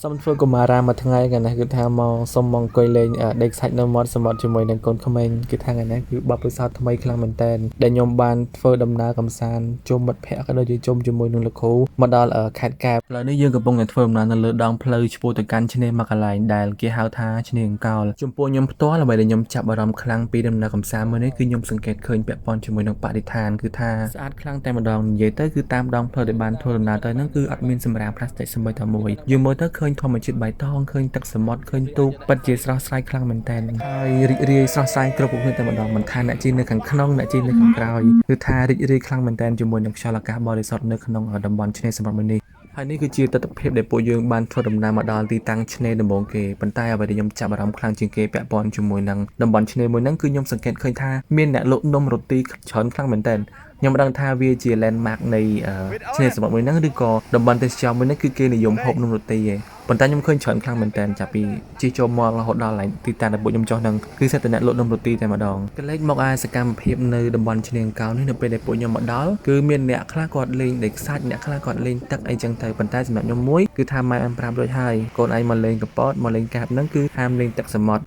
សុំធ្វើកុមារាមួយថ្ងៃកាលណាគឺថាមកសុំមកអង្គុយលេងដេកសាច់នៅមាត់សមុទ្រជាមួយនឹងកូនក្មេងគឺថាថ្ងៃនេះគឺបបិសោតថ្មីខ្លាំងមែនតើដែលខ្ញុំបានធ្វើដំណើរកំសាន្តជុំមិត្តភ័ក្តិក៏ដូចជាជុំជាមួយនឹងលោកគ្រូមកដល់ខេត្តកែបឥឡូវនេះយើងកំពុងតែធ្វើដំណើរនៅលើដងផ្លូវឆ្ពោះទៅកាន់ឆ្នេរមកកន្លែងដែលគេហៅថាឆ្នេរអង្កោលចំពោះខ្ញុំផ្ទាល់អ្វីដែលខ្ញុំចាប់អារម្មណ៍ខ្លាំងពីដំណើរកំសាន្តមួយនេះគឺខ្ញុំសង្កេតឃើញពាក់ព័ន្ធជាមួយនឹងបរិស្ថានគឺថាស្អាតខ្លាំងតែម្ដងនិយាយទៅគឺតាមដងផ្លូវដែលបានធ្វើដំណើរទៅហ្នឹងគឺអត់មានសម្រាមផ្លាស្ទិកសូម្បីតែមួយយើងមើលទៅឃើញធម្មជាតិបៃតងឃើញទឹកសមុទ្រឃើញទូកពិតជាស្រស់ស្រាយខ្លាំងមែនតើហើយរីករាយស្រស់ស្រាយគ្រប់គ្នាតែម្ដងមិនថាអ្នកជិះនៅខាងក្នុងអ្នកជិះនៅខាងក្រោយគឺថារីករាយខ្លាំងមែនតើជាមួយនឹងខ្យល់អាកាសបរិសុទ្ធនៅក្នុងតំបន់ឆ្នេរសមុទ្រមួយនេះហើយនេះគឺជាទស្សនវិជ្ជាដែលពួកយើងបានធ្វើដំណើរមកដល់ទីតាំងឆ្នេរដំបូងគេប៉ុន្តែអ្វីដែលខ្ញុំចាប់អារម្មណ៍ខ្លាំងជាងគេពាក់ព័ន្ធជាមួយនឹងតំបន់ឆ្នេរមួយហ្នឹងគឺខ្ញុំសង្កេតឃើញថាមានអ្នកលក់នំរ៉ូទីច្រើនខ្លាំងមែនតើខ្ញុំមិនដឹងថាវាជា landmark នៃឆ្នេរសមុទ្រមួយហ្នឹងឬក៏តំបន់ទេសចរមួយហ្នឹងគឺគេនិយមហូបនំរ៉ូទីឯងប៉ុន្តែខ្ញុំឃើញច្រើនខ្លាំងមែនតើចាប់ពីជិះចូលមករហូតដល់ឡើងទីតាំងដែលពួកខ្ញុំចុះហ្នឹងគឺសិតតែអ្នកលក់នំរ៉ូទីតែម្ដងក៏លេចមកអាសកម្មភាពនៅតំបន់ឆ្នេរអង្កោលនេះនៅពេលដែលពួកខ្ញុំមកដល់គឺមានអ្នកខ្លះគាត់លេងដេកសាច់អ្នកខ្លះគាត់លេងទឹកអីចឹងទៅប៉ុន្តែសម្រាប់ខ្ញុំមួយគឺថាម៉ែអែមប្រាប់ដូចហើយកូនឯងមកលេងកប៉ោតមកលេងកាបហ្នឹងគឺហាមលេងទឹកសមុទ្រ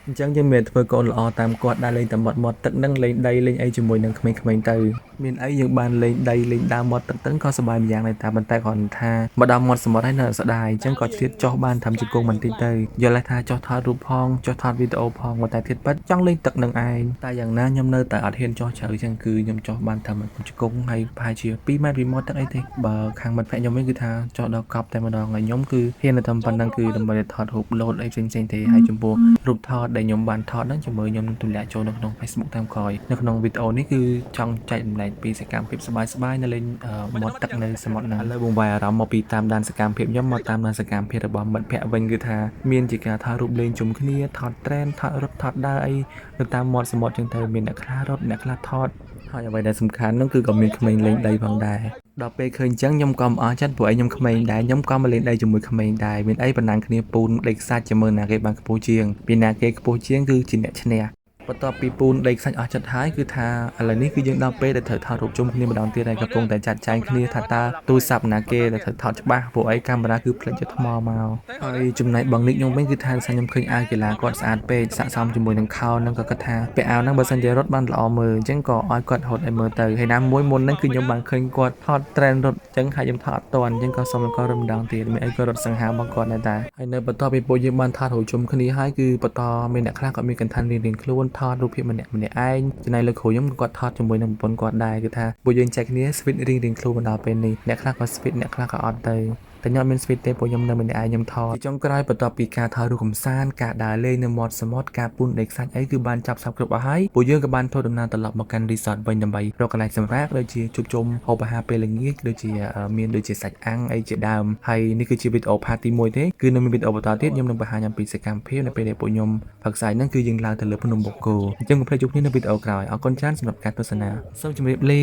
អញ្ចឹងយើងមានធ្វើកូនល្អតាមគាត់ដើរលេងតែមាត់ទឹកហ្នឹងលេងដីលេងអីជាមួយនឹងក្មេងៗទៅមានអីយើងបានលេងដីលេងដើរមាត់ទឹកហ្នឹងក៏សប្បាយម្យ៉ាងដែរតែប៉ុន្តែគ្រាន់ថាមកដល់មាត់សមុទ្រហើយនៅស្ដាយអញ្ចឹងក៏ឆ្លៀតចុះបានតាមជង្គង់បន្តិចទៅយល់ថាចុះថតរូបផងចុះថតវីដេអូផងប៉ុន្តែធៀបប៉ិតចង់លេងទឹកនឹងឯងតែយ៉ាងណាខ្ញុំនៅតែអត់ហ៊ានចុះជ្រៅអញ្ចឹងគឺខ្ញុំចុះបានតាមជង្គង់ហើយប្រហែលជា2ម៉ែត្រពីមាត់ទឹកអីទេបើខាងមិត្តភក្តិខ្ញុំវិញគឺថាចុះដល់កប់តែម្ដងហើយខ្ញុំគឺហ៊ានតែប៉ុណ្្នឹងគឺដើម្បីថតរូបលោតអីផ្សេងៗទេហើយចំពោះរូបថតដែលខ្ញុំបានថតហ្នឹងជាមួយខ្ញុំនឹងទម្លាក់ចូលនៅក្នុង Facebook តាមក្រោយនៅក្នុងវីដេអូនេះគឺចង់ចែករំលែកពីសកម្មភាពសប្បាយៗនៅលេងមាត់ទឹកនៅសមុទ្រហ្នឹងឥឡូវបង្វែរអារម្មណ៍មកពីតាមដានសកម្មភាពខ្ញុំមកតាមដានសកម្មភាពរបស់មិត្តភក្តិវិញគឺថាមានជាការថតរូបលេងជុំគ្នាថតត្រេនថតរត់ថតដើរអីនៅតាមមាត់សមុទ្រចឹងទៅមានអ្នកខ្លះរត់អ្នកខ្លះថតហើយអ្វីដែលសំខាន់នោះគឺក៏មានក្មេងលេងដីផងដែរដល់ពេលឃើញចឹងខ្ញុំក៏អស់ចិត្តព្រោះឯងខ្ញុំក្មេងដែរខ្ញុំក៏មកលេងដីជាមួយក្មេងដែរមានអីបណ្ដាញគ្នាពូនដេកសាច់ជាមួយណាគេបានខ្ពស់ជាងពីណាគេខ្ពស់ជាងគឺជាអ្នកឈ្នះបន្ទាប់ពីពូនដេកសាច់អស់ចិត្តហើយគឺថាឥឡូវនេះគឺយើងដល់ពេលដែលត្រូវថតរូបជុំគ្នាម្ដងទៀតហើយកំពុងតែចាត់ចែងគ្នាថាតើទូរស័ព្ទណាគេដែលត្រូវថតច្បាស់ព្រោះអីកាមេរ៉ាគឺផ្លេចយកថ្មមកហើយចំណែកបងនិកខ្ញុំវិញគឺថាខ្ញុំឃើញអាវកីឡាគាត់ស្អាតពេកស័ក្តិសមជាមួយនឹងខោហ្នឹងក៏គាត់ថាពាក់អាវហ្នឹងបើសិនជារត់បានល្អមើលអញ្ចឹងក៏ឲ្យគាត់រត់ឲ្យមើលទៅហើយណាមួយមុនហ្នឹងគឺខ្ញុំបានឃើញគាត់ថតត្រេនរត់អញ្ចឹងហើយខ្ញុំថតអត់ទាន់អញ្ចឹងក៏សុំគាត់រត់ម្ដងទៀតមានអីក៏រត់សង្ហាមកគាត់ដែរហើយនៅបន្ទាប់ពីពួកយើងបានថតរូបជុំគ្នាហើយគឺបន្តមានអ្នកខ្លះក៏មានកន្តានរៀងៗខ្លួនថតរូបភាពម្នាក់ឯងចំណែកលោកគ្រូខ្ញុំគាត់ថតជាមួយនឹងប្រពន្ធគាត់ដែរគឺថាពួកយើងចែកគ្នាស្វីតរៀងៗខ្លួនមកដល់ពេលនេះអ្នកខ្លះក៏ស្វីតអ្នកខ្លះក៏អត់ទៅតែខ្ញុំអត់មានស្វីតទេពួកខ្ញុំនៅម្នាក់ឯងខ្ញុំថតចុងក្រោយបន្ទាប់ពីការថតរូបកំសាន្តការដើរលេងនៅមាត់សមុទ្រការពូនដេកសាច់អីគឺបានចាប់សពគ្រប់អស់ហើយពួកយើងក៏បានធ្វើដំណើរត្រឡប់មកកាន់ resort វិញដើម្បីរកកន្លែងសម្រាកដូចជាជួបជុំហូបអាហារពេលល្ងាចដូចជាមានដូចជាសាច់អាំងអីជាដើមហើយនេះគឺជាវីដេអូ part ទី1ទេគឺនៅមានវីដេអូបន្តទៀតខ្ញុំនឹងបង្ហាញអំពីសកម្មភាពនៅពេលដែលពួកខ្ញុំផឹកសាយហ្នឹងគឺយើងឡើងទៅលើភ្នំបូកគោអញ្ចឹងកុំភ្លេចជួបគ្នានៅវីដេអូក្រោយអរគុណច្រើនសម្រាប់ការទស្សនាសូមជម្រាបលា